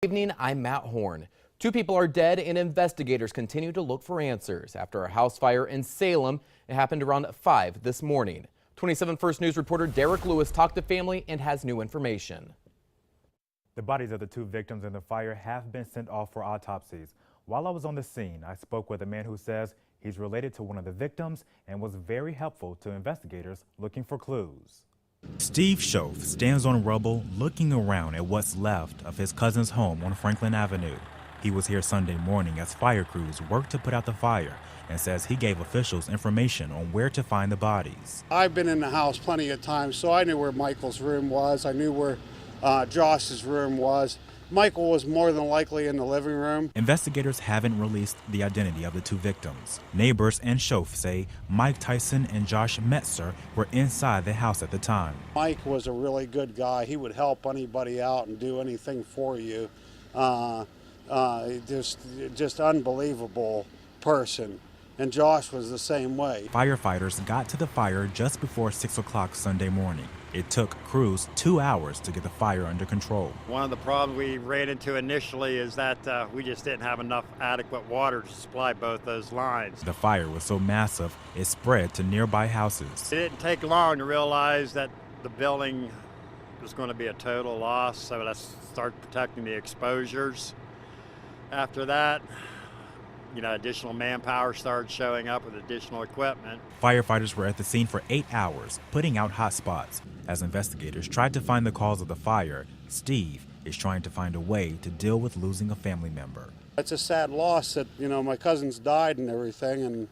Good evening, I'm Matt Horn. 2 people are dead and investigators continue to look for answers after a house fire in Salem. It happened around 5 this morning. 27 First News reporter Derek Lewis talked to family and has new information. The bodies of the 2 victims in the fire have been sent off for autopsies. While I was on the scene, I spoke with a man who says he's related to one of the victims and was very helpful to investigators looking for clues. Steve Schoaf stands on rubble looking around at what's left of his cousin's home on Franklin Avenue. He was here Sunday morning as fire crews worked to put out the fire and says he gave officials information on where to find the bodies. I've been in the house plenty of times, so I knew where Michael's room was. I knew where Josh's room was. Michael was more than likely in the living room. Investigators haven't released the identity of the 2 victims. Neighbors and Schoaf say Mike Tyson and Josh Metzer were inside the house at the time. Mike was a really good guy. He would help anybody out and do anything for you. Just unbelievable person. And Josh was the same way. Firefighters got to the fire just before 6 o'clock Sunday morning. It took crews 2 hours to get the fire under control. One of the problems we ran into initially is that we just didn't have enough adequate water to supply both those lines. The fire was so massive, it spread to nearby houses. It didn't take long to realize that the building was going to be a total loss, so let's start protecting the exposures. After that, additional manpower started showing up with additional equipment. Firefighters were at the scene for 8 hours, putting out hot spots. As investigators tried to find the cause of the fire, Steve is trying to find a way to deal with losing a family member. It's a sad loss that, my cousins died and everything,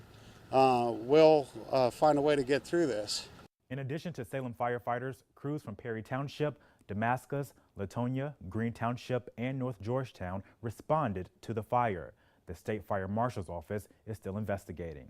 and we'll find a way to get through this. In addition to Salem firefighters, crews from Perry Township, Damascus, Latonia, Green Township, and North Georgetown responded to the fire. The State Fire Marshal's office is still investigating.